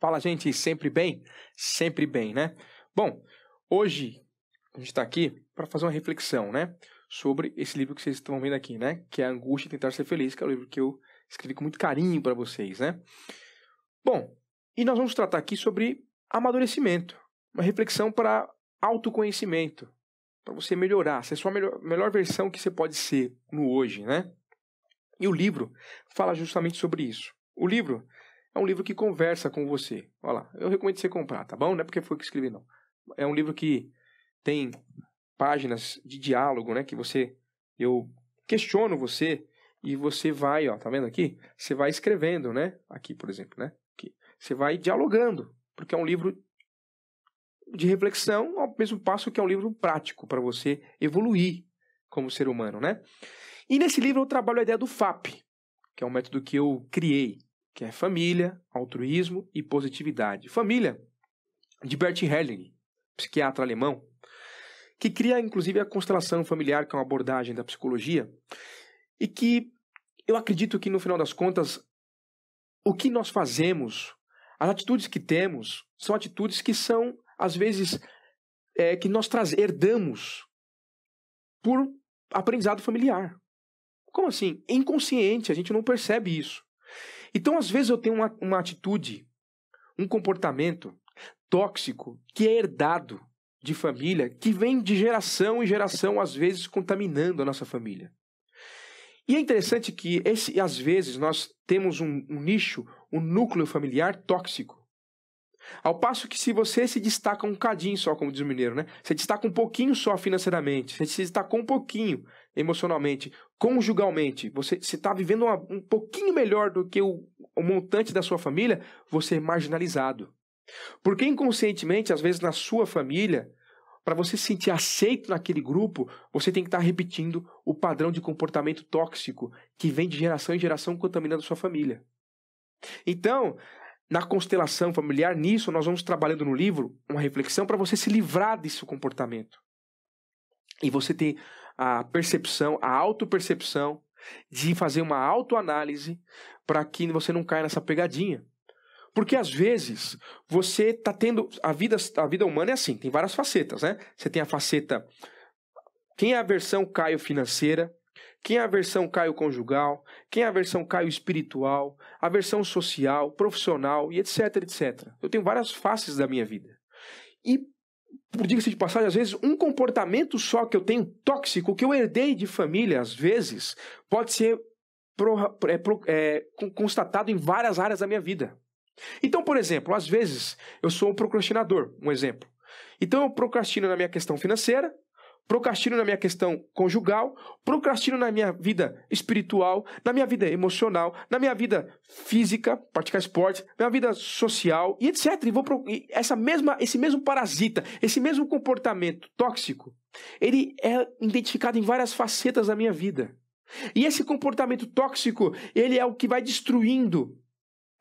Fala, gente, sempre bem? Sempre bem, né? Bom, hoje a gente está aqui para fazer uma reflexão, né? Sobre esse livro que vocês estão vendo aqui, né? Que é A Angústia de Tentar Ser Feliz, que é o livro que eu escrevi com muito carinho para vocês, né? Bom, e nós vamos tratar aqui sobre amadurecimento, uma reflexão para autoconhecimento, para você melhorar, ser a sua melhor versão que você pode ser no hoje, né? E o livro fala justamente sobre isso. O livro é um livro que conversa com você. Olha lá, eu recomendo você comprar, tá bom? Não é porque foi eu que escrevi, não. É um livro que tem páginas de diálogo, né? Que eu questiono você e você vai, ó, tá vendo aqui? Você vai escrevendo, né? Aqui, por exemplo, né? Aqui. Você vai dialogando, porque é um livro de reflexão, ao mesmo passo que é um livro prático para você evoluir como ser humano, né? E nesse livro eu trabalho a ideia do FAP, que é um método que eu criei, que é família, altruísmo e positividade. Família, de Bert Helling, psiquiatra alemão, que cria inclusive a constelação familiar, que é uma abordagem da psicologia, e que eu acredito que no final das contas, o que nós fazemos, as atitudes que temos, são atitudes que são, às vezes, que nós herdamos por aprendizado familiar. Como assim? É inconsciente, a gente não percebe isso. Então, às vezes, eu tenho uma atitude, um comportamento tóxico que é herdado de família, que vem de geração em geração, às vezes, contaminando a nossa família. E é interessante que, às vezes, nós temos um nicho, um núcleo familiar tóxico. Ao passo que se você se destaca um cadinho só, como diz o mineiro, né? Você destaca um pouquinho só financeiramente, você se destacou um pouquinho emocionalmente, conjugalmente, você está vivendo um pouquinho melhor do que o montante da sua família, você é marginalizado. Porque inconscientemente, às vezes na sua família, para você se sentir aceito naquele grupo, você tem que estar repetindo o padrão de comportamento tóxico que vem de geração em geração contaminando a sua família. Então, na constelação familiar, nisso nós vamos trabalhando no livro uma reflexão para você se livrar desse comportamento. E você ter a percepção, a autopercepção de fazer uma autoanálise para que você não caia nessa pegadinha. Porque às vezes você está tendo... A vida humana é assim, tem várias facetas, né? Você tem a faceta... Quem é a versão Caio financeira? Quem é a versão Caio conjugal? Quem é a versão Caio espiritual? A versão social, profissional e etc, etc. Eu tenho várias faces da minha vida. E, por diga-se de passagem, às vezes, um comportamento só que eu tenho tóxico, que eu herdei de família, às vezes, pode ser constatado em várias áreas da minha vida. Então, por exemplo, às vezes, eu sou um procrastinador, um exemplo. Então, eu procrastino na minha questão financeira, procrastino na minha questão conjugal, procrastino na minha vida espiritual, na minha vida emocional, na minha vida física, praticar esporte, na minha vida social e etc. E esse mesmo parasita, esse mesmo comportamento tóxico, ele é identificado em várias facetas da minha vida. E esse comportamento tóxico, ele é o que vai destruindo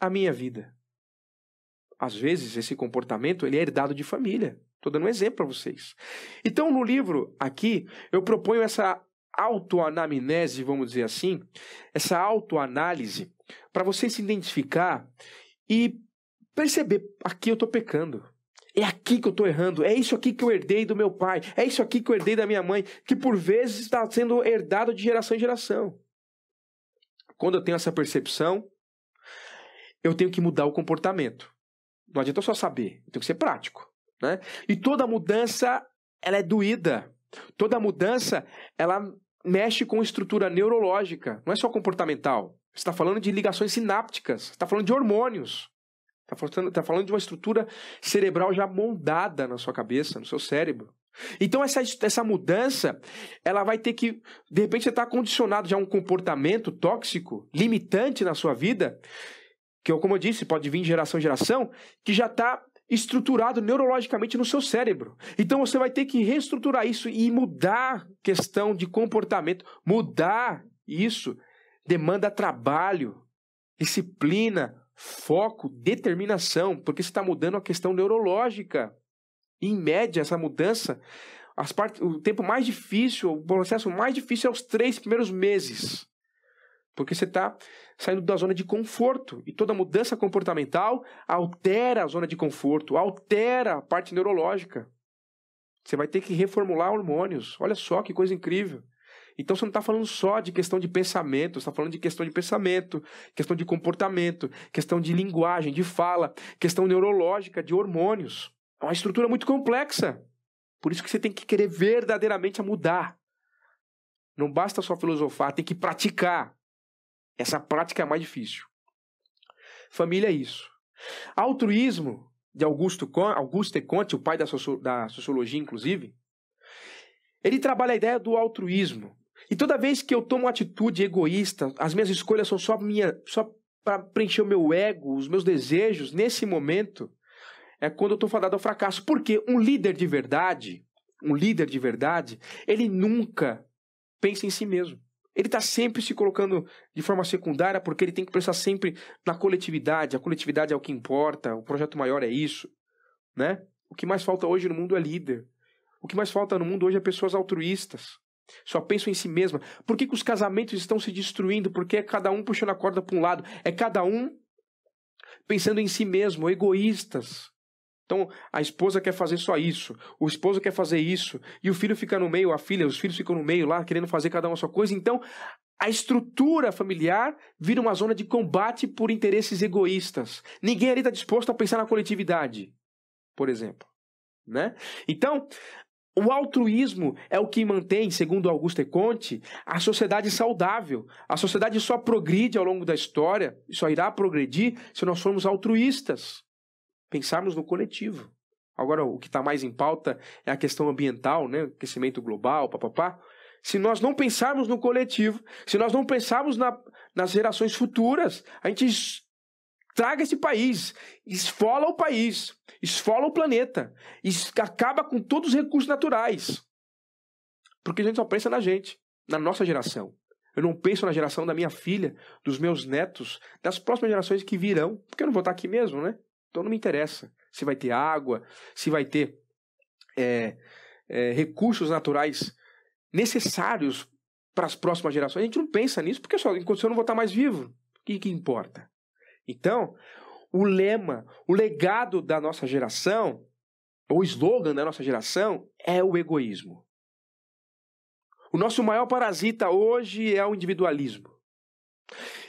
a minha vida. Às vezes, esse comportamento ele é herdado de família. Estou dando um exemplo para vocês. Então, no livro aqui, eu proponho essa autoanamnese, vamos dizer assim, essa autoanálise, para você se identificar e perceber, aqui eu estou pecando. É aqui que eu estou errando. É isso aqui que eu herdei do meu pai. É isso aqui que eu herdei da minha mãe, que por vezes está sendo herdado de geração em geração. Quando eu tenho essa percepção, eu tenho que mudar o comportamento. Não adianta eu só saber, eu tenho que ser prático. Né? E toda mudança, ela é doída. Toda mudança, ela mexe com estrutura neurológica. Não é só comportamental. Você está falando de ligações sinápticas. Você está falando de hormônios. Está falando de uma estrutura cerebral já moldada na sua cabeça, no seu cérebro. Então, essa mudança, ela vai ter que... De repente, você está condicionado já a um comportamento tóxico, limitante na sua vida, que, como eu disse, pode vir de geração em geração, que já está estruturado neurologicamente no seu cérebro. Então você vai ter que reestruturar isso e mudar a questão de comportamento. Mudar isso demanda trabalho, disciplina, foco, determinação, porque você está mudando a questão neurológica. E, em média, essa mudança, o tempo mais difícil, o processo mais difícil é os 3 primeiros meses. Porque você está saindo da zona de conforto. E toda mudança comportamental altera a zona de conforto, altera a parte neurológica. Você vai ter que reformular hormônios. Olha só que coisa incrível. Então você não está falando só de questão de pensamento, você está falando de questão de pensamento, questão de comportamento, questão de linguagem, de fala, questão neurológica, de hormônios. É uma estrutura muito complexa. Por isso que você tem que querer verdadeiramente mudar. Não basta só filosofar, tem que praticar. Essa prática é a mais difícil. Família é isso. Altruísmo, de Auguste Comte, o pai da sociologia, inclusive, ele trabalha a ideia do altruísmo. E toda vez que eu tomo uma atitude egoísta, as minhas escolhas são só para preencher o meu ego, os meus desejos, nesse momento, é quando eu estou fadado ao fracasso. Porque um líder de verdade, ele nunca pensa em si mesmo. Ele está sempre se colocando de forma secundária porque ele tem que pensar sempre na coletividade. A coletividade é o que importa, o projeto maior é isso, né? O que mais falta hoje no mundo é líder. O que mais falta no mundo hoje é pessoas altruístas. Só pensam em si mesma. Por que os casamentos estão se destruindo? Porque é cada um puxando a corda para um lado. É cada um pensando em si mesmo, egoístas. Então, a esposa quer fazer só isso, o esposo quer fazer isso, e o filho fica no meio, a filha, os filhos ficam no meio lá, querendo fazer cada uma a sua coisa. Então, a estrutura familiar vira uma zona de combate por interesses egoístas. Ninguém ali está disposto a pensar na coletividade, por exemplo, né? Então, o altruísmo é o que mantém, segundo Auguste Comte, a sociedade saudável. A sociedade só progride ao longo da história, só irá progredir se nós formos altruístas. Pensarmos no coletivo. Agora, o que está mais em pauta é a questão ambiental, né? Aquecimento global, papapá. Se nós não pensarmos no coletivo, se nós não pensarmos nas gerações futuras, a gente estraga esse país, esfola o país, esfola o planeta, acaba com todos os recursos naturais. Porque a gente só pensa na gente, na nossa geração. Eu não penso na geração da minha filha, dos meus netos, das próximas gerações que virão, porque eu não vou estar aqui mesmo, né? Então não me interessa se vai ter água, se vai ter recursos naturais necessários para as próximas gerações. A gente não pensa nisso porque enquanto eu não vou estar mais vivo, o que importa? Então, o lema, o legado da nossa geração, o slogan da nossa geração é o egoísmo. O nosso maior parasita hoje é o individualismo.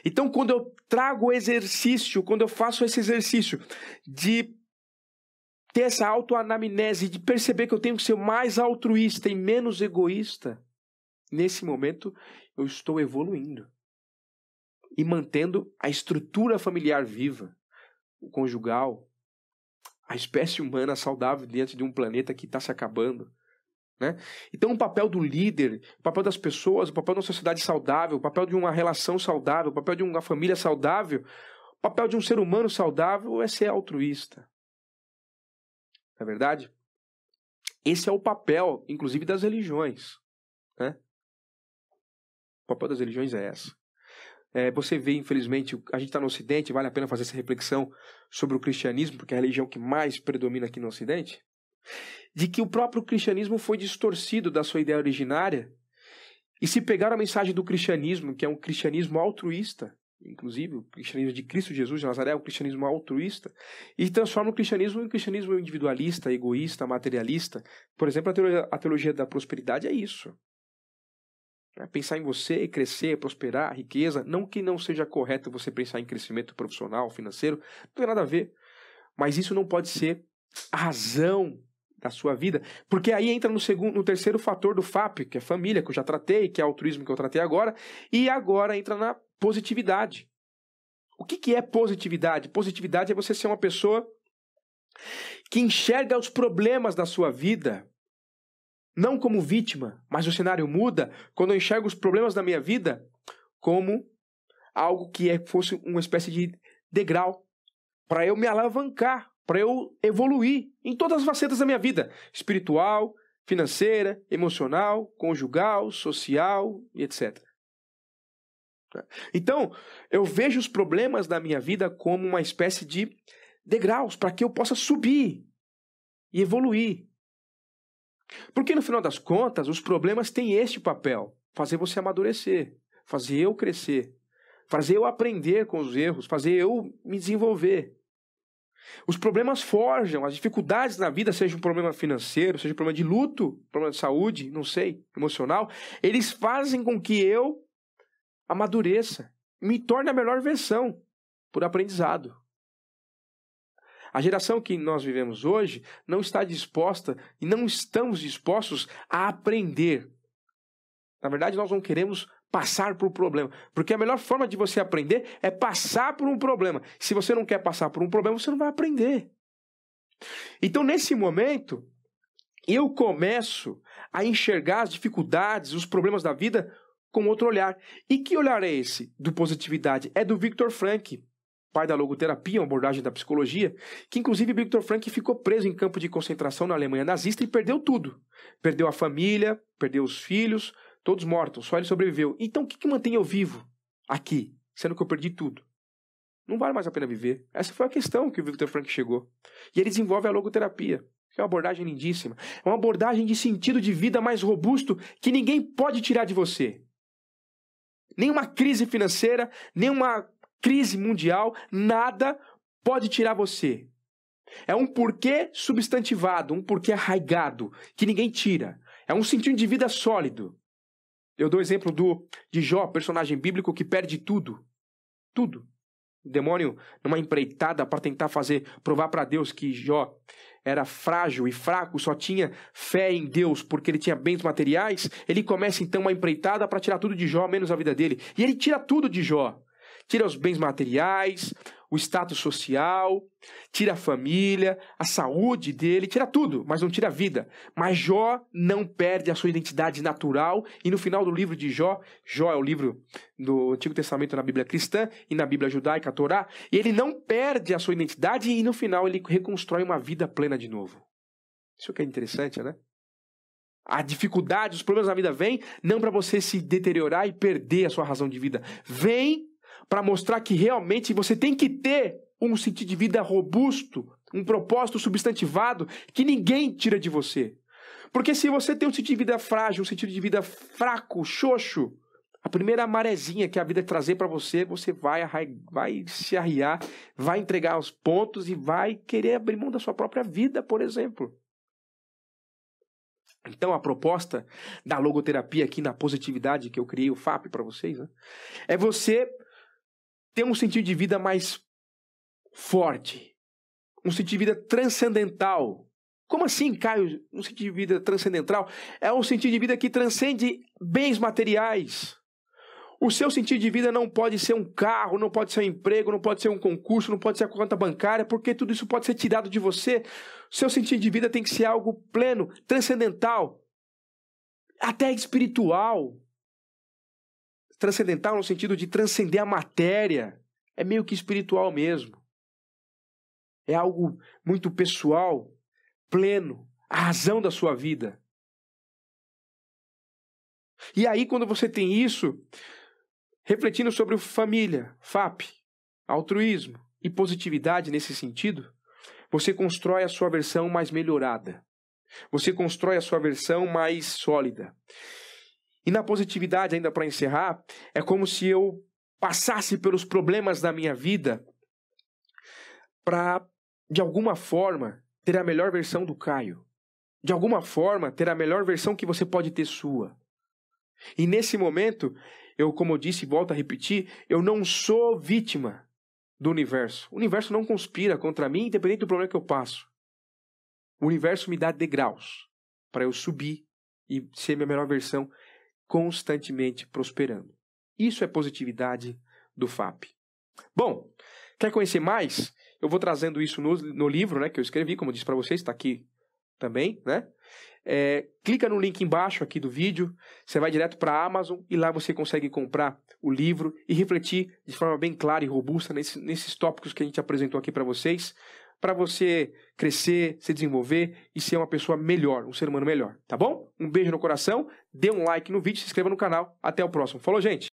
Então, quando eu trago o exercício, quando eu faço esse exercício de ter essa autoanamnese, de perceber que eu tenho que ser mais altruísta e menos egoísta, nesse momento eu estou evoluindo e mantendo a estrutura familiar viva, o conjugal, a espécie humana saudável diante de um planeta que está se acabando. Né? Então o papel do líder, o papel das pessoas, o papel de uma sociedade saudável, o papel de uma relação saudável, o papel de uma família saudável, o papel de um ser humano saudável é ser altruísta. Não é verdade? Esse é o papel, inclusive, das religiões. Né? O papel das religiões é essa. Você vê, infelizmente, a gente está no Ocidente, vale a pena fazer essa reflexão sobre o cristianismo, porque é a religião que mais predomina aqui no Ocidente, de que o próprio cristianismo foi distorcido da sua ideia originária e se pegaram a mensagem do cristianismo, que é um cristianismo altruísta, inclusive o cristianismo de Cristo Jesus de Nazaré é um cristianismo altruísta, e transformam o cristianismo em um cristianismo individualista, egoísta, materialista. Por exemplo, a teologia da prosperidade é isso. Pensar em você, crescer, prosperar, riqueza, não que não seja correto você pensar em crescimento profissional, financeiro, não tem nada a ver, mas isso não pode ser a razão da sua vida, porque aí entra no terceiro fator do FAP, que é família, que eu já tratei, que é altruísmo, que eu tratei agora, e agora entra na positividade. O que é positividade? Positividade é você ser uma pessoa que enxerga os problemas da sua vida, não como vítima, mas o cenário muda quando eu enxergo os problemas da minha vida como algo que fosse uma espécie de degrau para eu me alavancar, para eu evoluir em todas as facetas da minha vida, espiritual, financeira, emocional, conjugal, social e etc. Então, eu vejo os problemas da minha vida como uma espécie de degraus para que eu possa subir e evoluir. Porque no final das contas, os problemas têm este papel, fazer você amadurecer, fazer eu crescer, fazer eu aprender com os erros, fazer eu me desenvolver. Os problemas forjam, as dificuldades na vida, seja um problema financeiro, seja um problema de luto, problema de saúde, não sei, emocional, eles fazem com que eu amadureça, me torne a melhor versão por aprendizado. A geração que nós vivemos hoje não está disposta e não estamos dispostos a aprender. Na verdade, nós não queremos passar por um problema, porque a melhor forma de você aprender é passar por um problema. Se você não quer passar por um problema, você não vai aprender. Então, nesse momento, eu começo a enxergar as dificuldades, os problemas da vida com outro olhar. E que olhar é esse do positividade? É do Viktor Frankl, pai da logoterapia, uma abordagem da psicologia, que inclusive Viktor Frankl ficou preso em campo de concentração na Alemanha nazista e perdeu tudo. Perdeu a família, perdeu os filhos, todos mortos, só ele sobreviveu. Então o que mantém eu vivo aqui, sendo que eu perdi tudo? Não vale mais a pena viver. Essa foi a questão que o Viktor Frankl chegou. E ele desenvolve a logoterapia, que é uma abordagem lindíssima. É uma abordagem de sentido de vida mais robusto que ninguém pode tirar de você. Nenhuma crise financeira, nenhuma crise mundial, nada pode tirar você. É um porquê substantivado, um porquê arraigado, que ninguém tira. É um sentido de vida sólido. Eu dou o exemplo de Jó, personagem bíblico que perde tudo. Tudo. O demônio, numa empreitada para tentar provar para Deus que Jó era frágil e fraco, só tinha fé em Deus porque ele tinha bens materiais, ele começa então uma empreitada para tirar tudo de Jó, menos a vida dele. E ele tira tudo de Jó. Tira os bens materiais, o status social, tira a família, a saúde dele, tira tudo, mas não tira a vida. Mas Jó não perde a sua identidade natural e no final do livro de Jó, Jó é o livro do Antigo Testamento na Bíblia cristã e na Bíblia judaica, a Torá, e ele não perde a sua identidade e no final ele reconstrói uma vida plena de novo. Isso que é interessante, né? A dificuldade, os problemas da vida vêm não para você se deteriorar e perder a sua razão de vida. Vem para mostrar que realmente você tem que ter um sentido de vida robusto, um propósito substantivado que ninguém tira de você. Porque se você tem um sentido de vida frágil, um sentido de vida fraco, xoxo, a primeira marezinha que a vida trazer para você, você vai se arriar, vai entregar os pontos e vai querer abrir mão da sua própria vida, por exemplo. Então a proposta da logoterapia aqui na positividade, que eu criei o FAP para vocês, né, é você ter um sentido de vida mais forte, um sentido de vida transcendental. Como assim, Caio, um sentido de vida transcendental? É um sentido de vida que transcende bens materiais. O seu sentido de vida não pode ser um carro, não pode ser um emprego, não pode ser um concurso, não pode ser a conta bancária, porque tudo isso pode ser tirado de você. O seu sentido de vida tem que ser algo pleno, transcendental, até espiritual. Transcendental no sentido de transcender a matéria. É meio que espiritual mesmo. É algo muito pessoal, pleno, a razão da sua vida. E aí, quando você tem isso, refletindo sobre família, FAP, altruísmo e positividade nesse sentido, você constrói a sua versão mais melhorada. Você constrói a sua versão mais sólida. E na positividade, ainda para encerrar, é como se eu passasse pelos problemas da minha vida para, de alguma forma, ter a melhor versão do Caio. De alguma forma, ter a melhor versão que você pode ter sua. E nesse momento, eu, como eu disse e volto a repetir, eu não sou vítima do universo. O universo não conspira contra mim, independente do problema que eu passo. O universo me dá degraus para eu subir e ser minha melhor versão constantemente prosperando. Isso é positividade do FAP. Bom, quer conhecer mais? Eu vou trazendo isso no livro, né, que eu escrevi, como eu disse para vocês, está aqui também, né? Clica no link embaixo aqui do vídeo, você vai direto para a Amazon e lá você consegue comprar o livro e refletir de forma bem clara e robusta nesses tópicos que a gente apresentou aqui para vocês, para você crescer, se desenvolver e ser uma pessoa melhor, um ser humano melhor, tá bom? Um beijo no coração, dê um like no vídeo, se inscreva no canal. Até o próximo. Falou, gente!